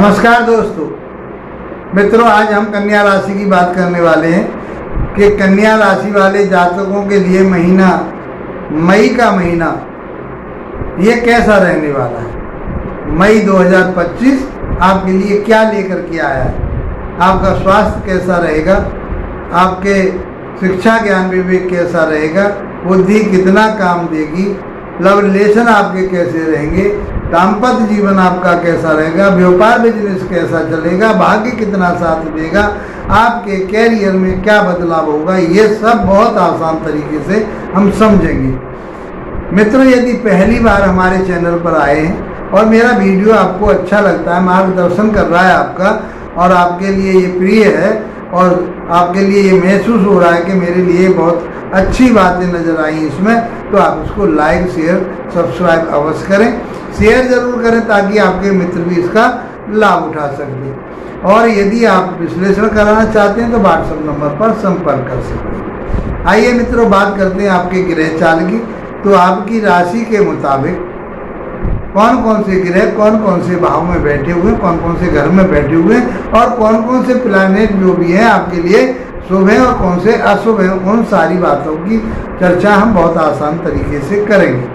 नमस्कार दोस्तों मित्रों, आज हम कन्या राशि की बात करने वाले हैं कि कन्या राशि वाले जातकों के लिए महीना मई का महीना ये कैसा रहने वाला है। मई 2025 आपके लिए क्या लेकर के आया है। आपका स्वास्थ्य कैसा रहेगा, आपके शिक्षा ज्ञान विवेक कैसा रहेगा, बुद्धि कितना काम देगी, लव रिलेशन आपके कैसे रहेंगे, दाम्पत्य जीवन आपका कैसा रहेगा, व्यापार बिजनेस कैसा चलेगा, भाग्य कितना साथ देगा, आपके कैरियर में क्या बदलाव होगा, ये सब बहुत आसान तरीके से हम समझेंगे। मित्रों, यदि पहली बार हमारे चैनल पर आए हैं और मेरा वीडियो आपको अच्छा लगता है, मार्गदर्शन कर रहा है आपका और आपके लिए ये प्रिय है और आपके लिए ये महसूस हो रहा है कि मेरे लिए बहुत अच्छी बातें नज़र आई इसमें, तो आप इसको लाइक शेयर सब्सक्राइब अवश्य करें, शेयर ज़रूर करें ताकि आपके मित्र भी इसका लाभ उठा सकें। और यदि आप विश्लेषण कराना चाहते हैं तो व्हाट्सएप नंबर पर संपर्क कर सकते हैं। आइए मित्रों, बात करते हैं आपके ग्रह चाल की। तो आपकी राशि के मुताबिक कौन कौन से ग्रह कौन कौन से भाव में बैठे हुए हैं, कौन कौन से घर में बैठे हुए हैं और कौन कौन से प्लैनेट जो भी हैं आपके लिए शुभ हैं और कौन से अशुभ हैं, उन सारी बातों की चर्चा हम बहुत आसान तरीके से करेंगे।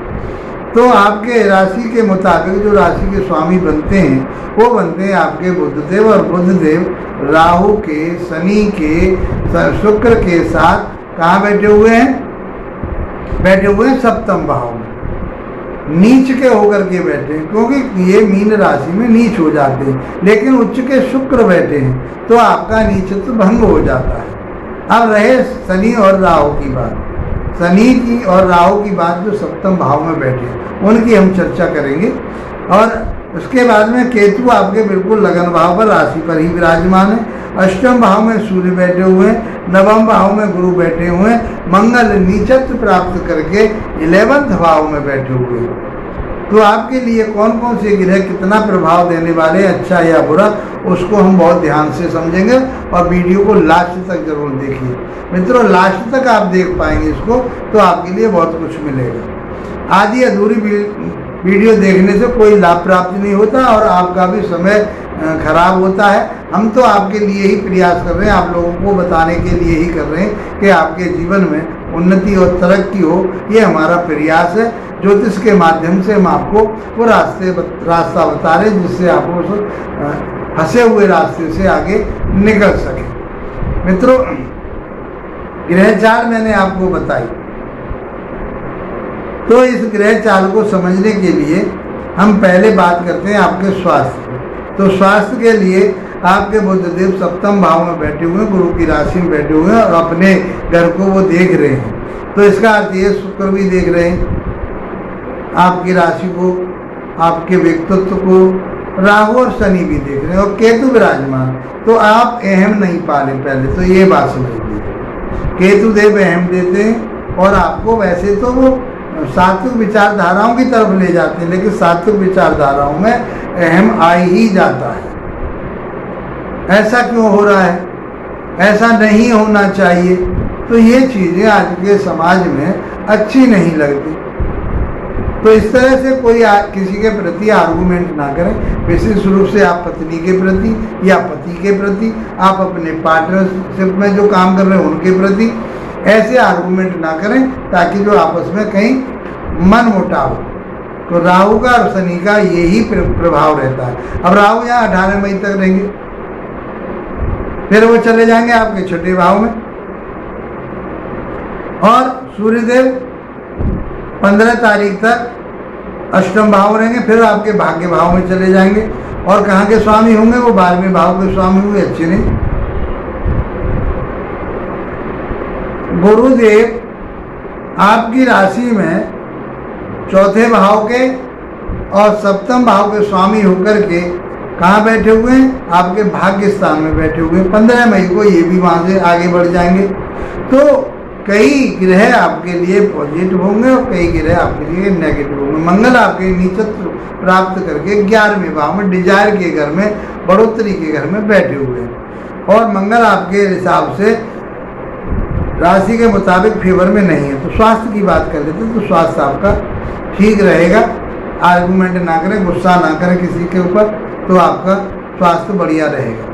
तो आपके राशि के मुताबिक जो राशि के स्वामी बनते हैं वो बनते हैं आपके बुधदेव, और बुधदेव राहु के, शनि के, शुक्र के साथ कहाँ बैठे हुए हैं? बैठे हुए हैं सप्तम भाव में, नीच के होकर के बैठे हैं, क्योंकि ये मीन राशि में नीच हो जाते हैं। लेकिन उच्च के शुक्र बैठे हैं तो आपका नीचत्व भंग हो जाता है। अब रहे शनि और राहु की बात, शनि की और राहु की बात जो सप्तम भाव में बैठे हैं उनकी हम चर्चा करेंगे। और उसके बाद में केतु आपके बिल्कुल लगन भाव पर, राशि पर ही विराजमान है। अष्टम भाव में सूर्य बैठे हुए हैं, नवम भाव में गुरु बैठे हुए हैं, मंगल नीचत्व प्राप्त करके 11वें भाव में बैठे हुए हैं। तो आपके लिए कौन कौन से ग्रह कितना प्रभाव देने वाले हैं, अच्छा या बुरा, उसको हम बहुत ध्यान से समझेंगे और वीडियो को लास्ट तक जरूर देखिए। मित्रों, लास्ट तक आप देख पाएंगे इसको तो आपके लिए बहुत कुछ मिलेगा। आधी अधूरी वीडियो देखने से कोई लाभ प्राप्त नहीं होता और आपका भी समय खराब होता है। हम तो आपके लिए ही प्रयास कर रहे हैं, आप लोगों को बताने के लिए ही कर रहे हैं कि आपके जीवन में उन्नति और तरक्की हो, ये हमारा प्रयास है। ज्योतिष के माध्यम से हम आपको वो रास्ता बता रहे हैं जिससे आप उस फंसे हुए रास्ते से आगे निकल सके। मित्रों, ग्रह चाल मैंने आपको बताई, तो इस ग्रह चाल को समझने के लिए हम पहले बात करते हैं आपके स्वास्थ्य की। तो स्वास्थ्य के लिए आपके बुधदेव सप्तम भाव में बैठे हुए हैं, गुरु की राशि में बैठे हुए हैं और अपने घर को वो देख रहे हैं। तो इसका अर्थ ये शुक्र भी देख रहे हैं आपकी राशि को, आपके व्यक्तित्व को, राहु और शनि भी देख रहे हैं और केतु विराजमान। तो आप अहम नहीं पाले, पहले तो ये बात समझिए। केतु देव अहम देते हैं और आपको वैसे तो वो सात्विक विचारधाराओं की तरफ ले जाते हैं, लेकिन सात्विक विचारधाराओं में अहम आ ही जाता है। ऐसा क्यों हो रहा है? ऐसा नहीं होना चाहिए। तो ये चीज़ें आज के समाज में अच्छी नहीं लगती। तो इस तरह से कोई किसी के प्रति आर्गूमेंट ना करें। विशेष रूप से आप पत्नी के प्रति या पति के प्रति, आप अपने पार्टनरशिप में जो काम कर रहे हैं उनके प्रति ऐसे आर्गूमेंट ना करें ताकि जो आपस में कहीं मन मुटाव। तो राहु का और शनि का यही प्रभाव रहता है। अब राहु यहाँ 18 मई तक रहेंगे, फिर वो चले जाएंगे आपके छठे भाव में, और सूर्यदेव 15 तारीख तक अष्टम भाव रहेंगे, फिर आपके भाग्य भाव में चले जाएंगे। और कहाँ के स्वामी होंगे? वो 12वें भाव के स्वामी होंगे। अच्छे नहीं, गुरुदेव आपकी राशि में चौथे भाव के और सप्तम भाव के स्वामी होकर के कहाँ बैठे हुए हैं? आपके भाग्य स्थान में बैठे हुए हैं। 15 मई को ये भी वहाँ से आगे बढ़ जाएंगे। तो कई ग्रह आपके लिए पॉजिटिव होंगे और कई ग्रह आपके लिए नेगेटिव होंगे। मंगल आपके नीचत्व प्राप्त करके 11वें भाव में, डिजायर के घर में, बढ़ोतरी के घर में बैठे हुए हैं और मंगल आपके हिसाब से राशि के मुताबिक फेवर में नहीं है। तो स्वास्थ्य की बात कर लेते हैं। तो स्वास्थ्य आपका ठीक रहेगा। आर्गूमेंट ना करें, गुस्सा ना करें किसी के ऊपर, तो आपका स्वास्थ्य बढ़िया रहेगा।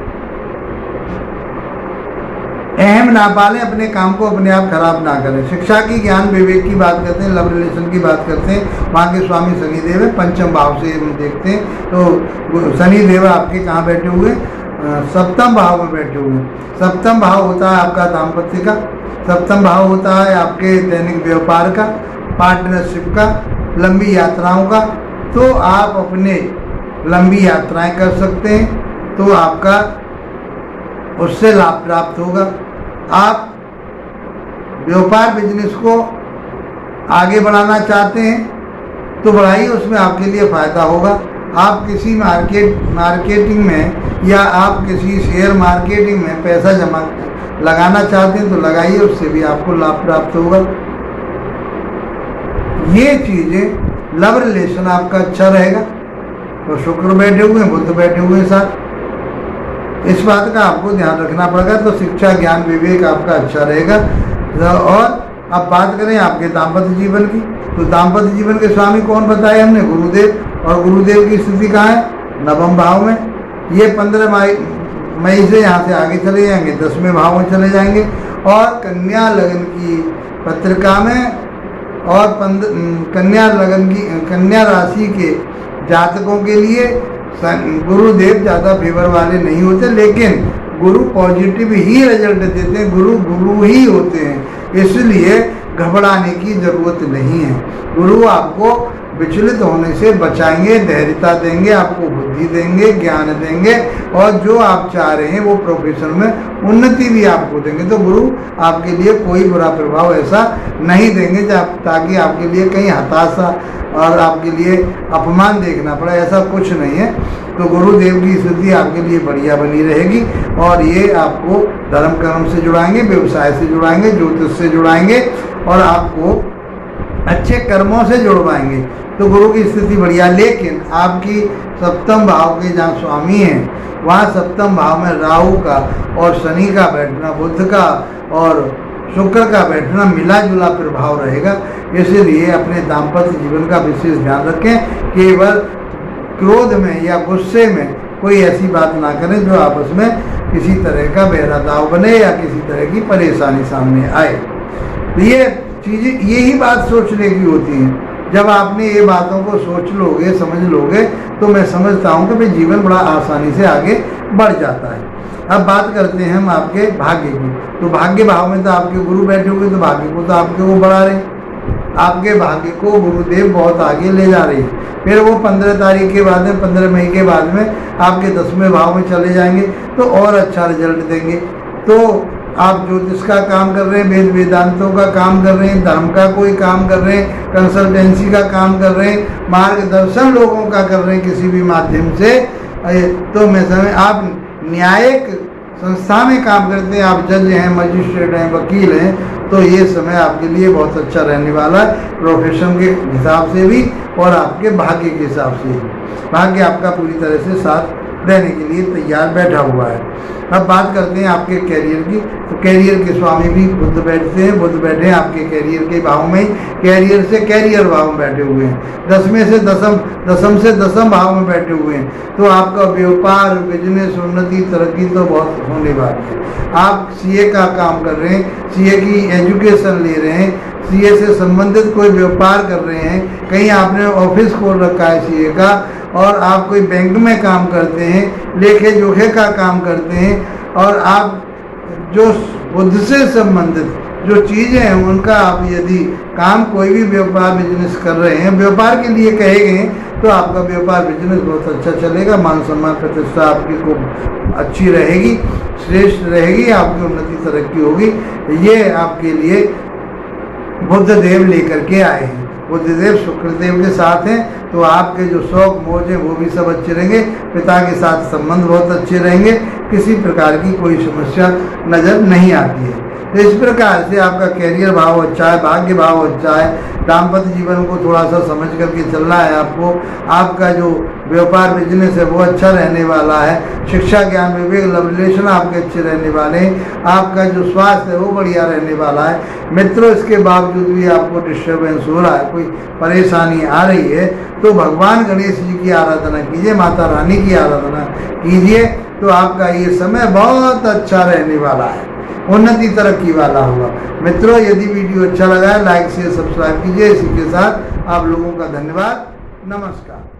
अहम ना पालें, अपने काम को अपने आप खराब ना करें। शिक्षा की, ज्ञान विवेक की बात करते हैं, लव रिलेशन की बात करते हैं। वहाँ के स्वामी शनिदेव है, पंचम भाव से हम देखते हैं तो शनिदेव आपके कहाँ बैठे हुए हैं? सप्तम भाव में बैठे हुए हैं। सप्तम भाव होता है आपका दाम्पत्य का, सप्तम भाव होता है आपके दैनिक व्यापार का, पार्टनरशिप का, लंबी यात्राओं का। तो आप अपने लंबी यात्राएं कर सकते हैं तो आपका उससे लाभ प्राप्त होगा। आप व्यापार बिजनेस को आगे बढ़ाना चाहते हैं तो बढ़ाइए, उसमें आपके लिए फ़ायदा होगा। आप किसी मार्केटिंग में या आप किसी शेयर मार्केटिंग में पैसा जमा लगाना चाहते हैं तो लगाइए, उससे भी आपको लाभ प्राप्त होगा। ये चीज़ें, लव रिलेशन आपका अच्छा रहेगा। तो शुक्र बैठे हुए हैं, बुध बैठे हुए हैं साथ, इस बात का आपको ध्यान रखना पड़ेगा। तो शिक्षा, ज्ञान, विवेक आपका अच्छा रहेगा। और अब बात करें आपके दाम्पत्य जीवन की, तो दाम्पत्य जीवन के स्वामी कौन बताए हमने? गुरुदेव। और गुरुदेव की स्थिति कहाँ है? नवम भाव में। ये 15 मई से यहाँ से आगे चले जाएंगे, 10वें भाव में चले जाएंगे। और कन्या लगन की पत्रिका में और कन्या राशि के जातकों के लिए गुरुदेव ज़्यादा फेवर वाले नहीं होते, लेकिन गुरु पॉजिटिव ही रिजल्ट देते हैं। गुरु ही होते हैं, इसलिए घबराने की ज़रूरत नहीं है। गुरु आपको विचलित होने से बचाएंगे, धैर्यता देंगे, आपको बुद्धि देंगे, ज्ञान देंगे, और जो आप चाह रहे हैं वो प्रोफेशन में उन्नति भी आपको देंगे। तो गुरु आपके लिए कोई बुरा प्रभाव ऐसा नहीं देंगे ताकि आपके लिए कहीं हताशा और आपके लिए अपमान देखना पड़े, ऐसा कुछ नहीं है। तो गुरुदेव की स्थिति आपके लिए बढ़िया बनी रहेगी और ये आपको धर्म कर्म से जुड़ाएंगे, व्यवसाय से जुड़ाएंगे, ज्योतिष से जुड़ाएंगे और आपको अच्छे कर्मों से जुड़वाएंगे। तो गुरु की स्थिति बढ़िया। लेकिन आपकी सप्तम भाव के जहाँ स्वामी हैं वहाँ सप्तम भाव में राहु का और शनि का बैठना, बुध का और शुक्र का बैठना मिला जुला प्रभाव रहेगा। इसलिए अपने दाम्पत्य जीवन का विशेष ध्यान रखें। केवल क्रोध में या गुस्से में कोई ऐसी बात ना करें जो आपस में किसी तरह का बहरादाव बने या किसी तरह की परेशानी सामने आए। तो ये चीज़ें, यही बात सोचने की होती हैं। जब आपने ये बातों को सोच लोगे, समझ लोगे, तो मैं समझता हूँ कि भाई जीवन बड़ा आसानी से आगे बढ़ जाता है। अब बात करते हैं हम आपके भाग्य की। तो भाग्य भाव में तो आपके गुरु बैठे हुए, तो भाग्य को तो आपके वो बढ़ा रहे हैं। आपके भाग्य को गुरुदेव बहुत आगे ले जा रहे हैं। फिर वो 15 तारीख के बाद में, 15 मई के बाद में आपके 10वें भाव में चले जाएंगे तो और अच्छा रिजल्ट देंगे। तो आप ज्योतिष का काम कर रहे हैं, वेद वेदांतों का काम कर रहे हैं, धर्म का कोई काम कर रहे हैं, कंसल्टेंसी का काम कर रहे हैं, मार्गदर्शन लोगों का कर रहे हैं किसी भी माध्यम से, तो मैं समझ आप न्यायिक संस्था में काम करते हैं, आप जज हैं, मजिस्ट्रेट हैं, वकील हैं, तो ये समय आपके लिए बहुत अच्छा रहने वाला है, प्रोफेशन के हिसाब से भी और आपके भाग्य के हिसाब से भी। भाग्य आपका पूरी तरह से साथ देने के लिए तैयार बैठा हुआ है। अब बात करते हैं आपके कैरियर की। तो कैरियर के स्वामी भी बुध बैठते हैं, बुध बैठे हैं आपके कैरियर के भाव में, कैरियर से कैरियर भाव में बैठे हुए हैं, 10वें से दसम से दसम भाव में बैठे हुए हैं। तो आपका व्यापार, बिजनेस, उन्नति, तरक्की तो बहुत होने वाली है। आप सीए का काम कर रहे हैं, सीए की एजुकेशन ले रहे हैं, सीए से संबंधित कोई व्यापार कर रहे हैं, कहीं आपने ऑफिस खोल रखा है सीए का, और आप कोई बैंक में काम करते हैं, लेखे जोखे का काम करते हैं, और आप जो बुद्ध से संबंधित जो चीज़ें हैं उनका आप यदि काम कोई भी व्यापार बिजनेस कर रहे हैं, व्यापार के लिए कहे गए, तो आपका व्यापार बिजनेस बहुत अच्छा चलेगा, मान सम्मान प्रतिष्ठा आपकी खूब अच्छी रहेगी, श्रेष्ठ रहेगी, आपकी उन्नति तरक्की होगी। ये आपके लिए बुद्ध देव लेकर के आए हैं। बुद्धदेव शुक्रदेव के साथ हैं, तो आपके जो शौक मौज हैं वो भी सब अच्छे रहेंगे, पिता के साथ संबंध बहुत अच्छे रहेंगे, किसी प्रकार की कोई समस्या नज़र नहीं आती है। तो इस प्रकार से आपका कैरियर भाव अच्छा है, भाग्य भाव अच्छा है, दाम्पत्य जीवन को थोड़ा सा समझ करके चलना है आपको। आपका जो व्यापार बिजनेस है वो अच्छा रहने वाला है, शिक्षा ज्ञान विवेक लव रिलेशन आपके अच्छे रहने वाले हैं, आपका जो स्वास्थ्य है वो बढ़िया रहने वाला है। मित्रों, इसके बावजूद भी आपको डिस्टर्बेंस हो रहा है, कोई परेशानी आ रही है, तो भगवान गणेश जी की आराधना कीजिए, माता रानी की आराधना कीजिए, तो आपका ये समय बहुत अच्छा रहने वाला है, उन्नति तरक्की वाला होगा। मित्रों, यदि वीडियो अच्छा लगा है लाइक शेयर सब्सक्राइब कीजिए। इसी के साथ आप लोगों का धन्यवाद। नमस्कार।